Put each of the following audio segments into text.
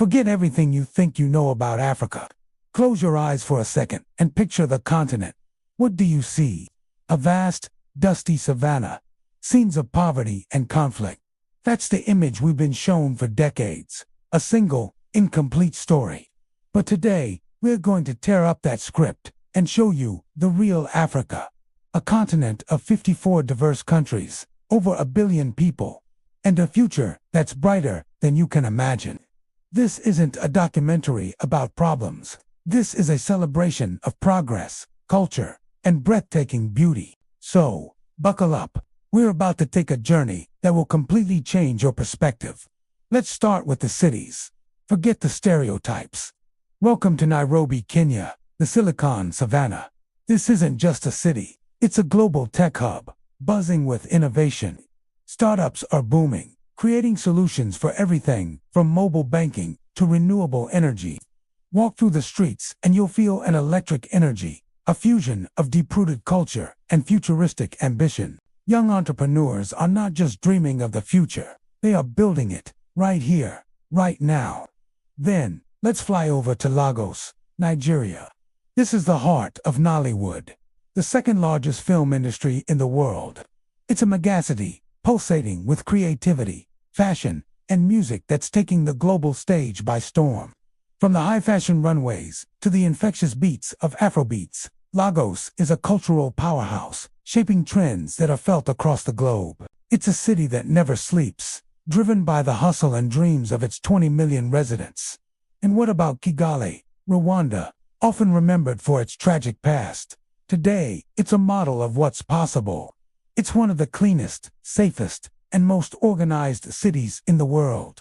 Forget everything you think you know about Africa. Close your eyes for a second and picture the continent. What do you see? A vast, dusty savanna. Scenes of poverty and conflict. That's the image we've been shown for decades. A single, incomplete story. But today, we're going to tear up that script and show you the real Africa. A continent of 54 diverse countries, over 1 billion people, and a future that's brighter than you can imagine. This isn't a documentary about problems. This is a celebration of progress, culture, and breathtaking beauty. So, buckle up. We're about to take a journey that will completely change your perspective. Let's start with the cities. Forget the stereotypes. Welcome to Nairobi, Kenya, the Silicon Savannah. This isn't just a city. It's a global tech hub, buzzing with innovation. Startups are booming, creating solutions for everything from mobile banking to renewable energy. Walk through the streets and you'll feel an electric energy, a fusion of deep-rooted culture and futuristic ambition. Young entrepreneurs are not just dreaming of the future, they are building it, right here, right now. Then, let's fly over to Lagos, Nigeria. This is the heart of Nollywood, the second largest film industry in the world. It's a megacity, pulsating with creativity, fashion, and music that's taking the global stage by storm. From the high-fashion runways to the infectious beats of Afrobeats, Lagos is a cultural powerhouse, shaping trends that are felt across the globe. It's a city that never sleeps, driven by the hustle and dreams of its 20 million residents. And what about Kigali, Rwanda, often remembered for its tragic past? Today, it's a model of what's possible. It's one of the cleanest, safest, and most organized cities in the world.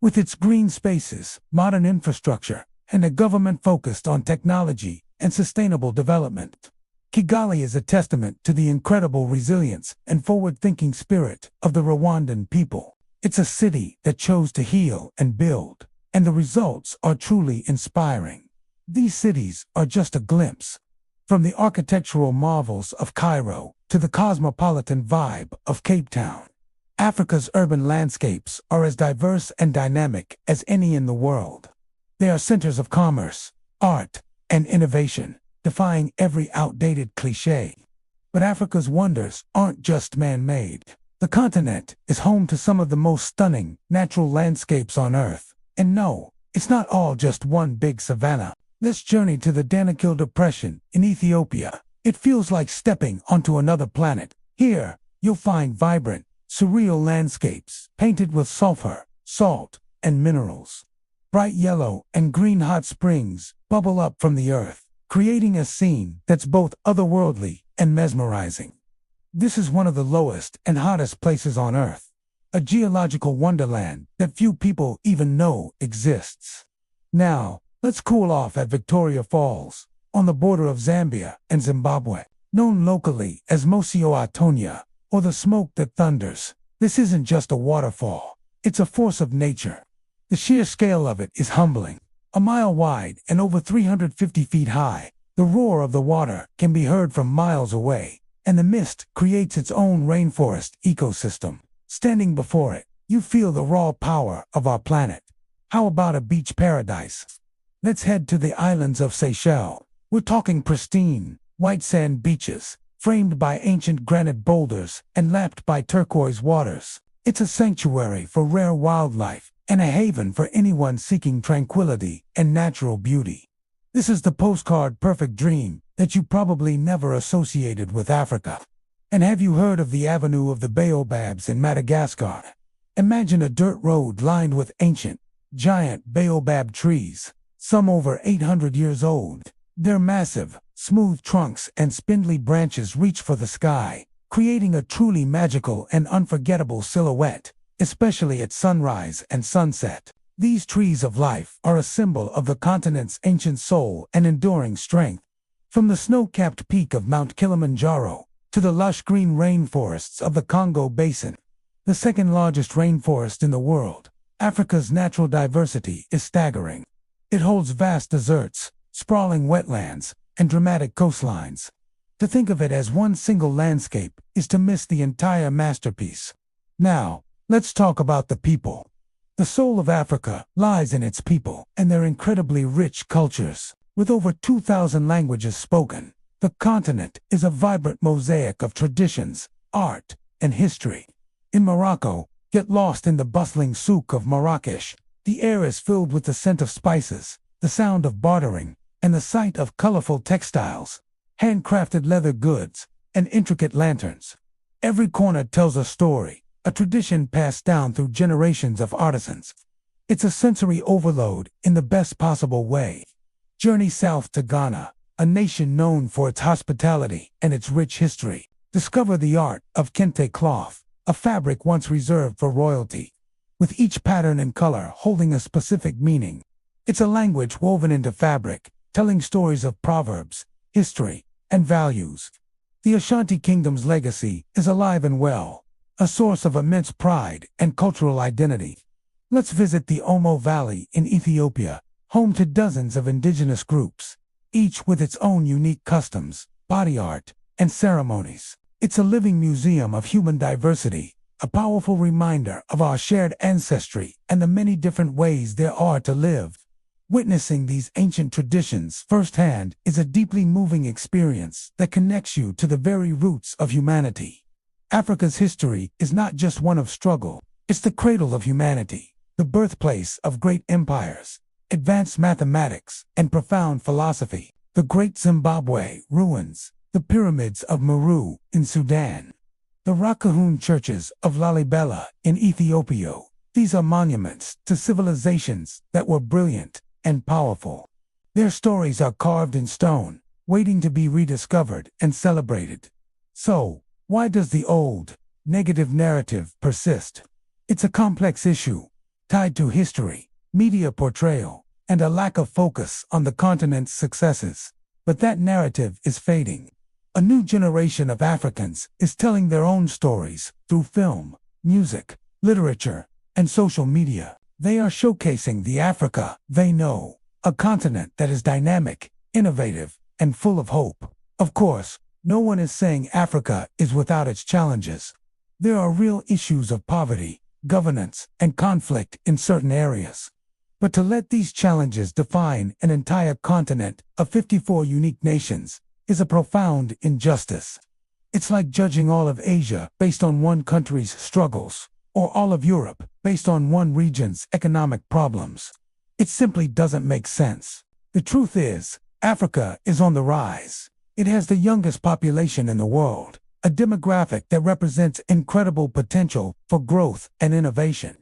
With its green spaces, modern infrastructure, and a government focused on technology and sustainable development. Kigali is a testament to the incredible resilience and forward-thinking spirit of the Rwandan people. It's a city that chose to heal and build, and the results are truly inspiring. These cities are just a glimpse. From the architectural marvels of Cairo to the cosmopolitan vibe of Cape Town, Africa's urban landscapes are as diverse and dynamic as any in the world. They are centers of commerce, art, and innovation, defying every outdated cliché. But Africa's wonders aren't just man-made. The continent is home to some of the most stunning natural landscapes on Earth. And no, it's not all just one big savanna. Let's journey to the Danakil Depression in Ethiopia. It feels like stepping onto another planet. Here, you'll find vibrant, surreal landscapes painted with sulfur, salt, and minerals. Bright yellow and green hot springs bubble up from the earth, creating a scene that's both otherworldly and mesmerizing. This is one of the lowest and hottest places on Earth, a geological wonderland that few people even know exists. Now, let's cool off at Victoria Falls, on the border of Zambia and Zimbabwe. Known locally as Mosio Atonia, or the smoke that thunders, this isn't just a waterfall, it's a force of nature. The sheer scale of it is humbling. A mile wide and over 350 feet high, the roar of the water can be heard from miles away, and the mist creates its own rainforest ecosystem. Standing before it, you feel the raw power of our planet. How about a beach paradise? Let's head to the islands of Seychelles. We're talking pristine, white sand beaches, framed by ancient granite boulders and lapped by turquoise waters. It's a sanctuary for rare wildlife and a haven for anyone seeking tranquility and natural beauty. This is the postcard perfect dream that you probably never associated with Africa. And have you heard of the Avenue of the Baobabs in Madagascar? Imagine a dirt road lined with ancient, giant baobab trees, some over 800 years old. Their massive, smooth trunks and spindly branches reach for the sky, creating a truly magical and unforgettable silhouette, especially at sunrise and sunset. These trees of life are a symbol of the continent's ancient soul and enduring strength. From the snow-capped peak of Mount Kilimanjaro to the lush green rainforests of the Congo Basin, the second largest rainforest in the world, Africa's natural diversity is staggering. It holds vast deserts, sprawling wetlands, and dramatic coastlines. To think of it as one single landscape is to miss the entire masterpiece. Now, let's talk about the people. The soul of Africa lies in its people and their incredibly rich cultures. With over 2,000 languages spoken, the continent is a vibrant mosaic of traditions, art, and history. In Morocco, get lost in the bustling souk of Marrakesh. The air is filled with the scent of spices, the sound of bartering, and the sight of colorful textiles, handcrafted leather goods, and intricate lanterns. Every corner tells a story, a tradition passed down through generations of artisans. It's a sensory overload in the best possible way. Journey south to Ghana, a nation known for its hospitality and its rich history. Discover the art of kente cloth, a fabric once reserved for royalty, with each pattern and color holding a specific meaning. It's a language woven into fabric, telling stories of proverbs, history, and values. The Ashanti Kingdom's legacy is alive and well, a source of immense pride and cultural identity. Let's visit the Omo Valley in Ethiopia, home to dozens of indigenous groups, each with its own unique customs, body art, and ceremonies. It's a living museum of human diversity, a powerful reminder of our shared ancestry and the many different ways there are to live. Witnessing these ancient traditions firsthand is a deeply moving experience that connects you to the very roots of humanity. Africa's history is not just one of struggle, it's the cradle of humanity, the birthplace of great empires, advanced mathematics, and profound philosophy. The Great Zimbabwe ruins, the pyramids of Meru in Sudan, the Rakahun churches of Lalibela in Ethiopia. These are monuments to civilizations that were brilliant and powerful. Their stories are carved in stone, waiting to be rediscovered and celebrated. So, why does the old, negative narrative persist? It's a complex issue, tied to history, media portrayal, and a lack of focus on the continent's successes. But that narrative is fading. A new generation of Africans is telling their own stories through film, music, literature, and social media. They are showcasing the Africa they know, a continent that is dynamic, innovative, and full of hope. Of course, no one is saying Africa is without its challenges. There are real issues of poverty, governance, and conflict in certain areas. But to let these challenges define an entire continent of 54 unique nations is a profound injustice. It's like judging all of Asia based on one country's struggles, or all of Europe based on one region's economic problems. It simply doesn't make sense. The truth is, Africa is on the rise. It has the youngest population in the world, a demographic that represents incredible potential for growth and innovation.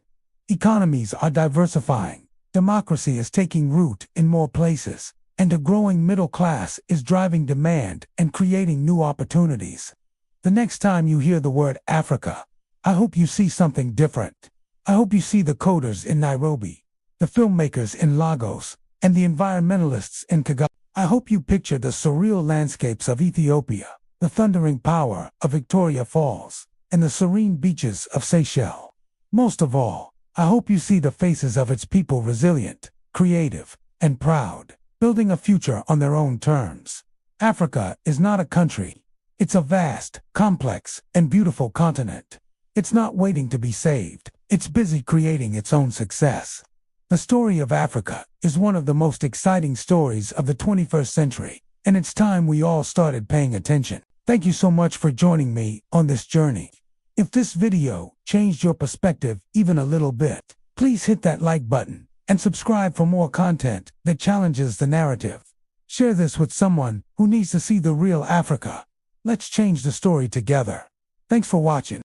Economies are diversifying, democracy is taking root in more places, and a growing middle class is driving demand and creating new opportunities. The next time you hear the word Africa, I hope you see something different. I hope you see the coders in Nairobi, the filmmakers in Lagos, and the environmentalists in Kigali. I hope you picture the surreal landscapes of Ethiopia, the thundering power of Victoria Falls, and the serene beaches of Seychelles. Most of all, I hope you see the faces of its people resilient, creative, and proud, building a future on their own terms. Africa is not a country. It's a vast, complex, and beautiful continent. It's not waiting to be saved. It's busy creating its own success. The story of Africa is one of the most exciting stories of the 21st century, and it's time we all started paying attention. Thank you so much for joining me on this journey. If this video changed your perspective even a little bit, please hit that like button and subscribe for more content that challenges the narrative. Share this with someone who needs to see the real Africa. Let's change the story together. Thanks for watching.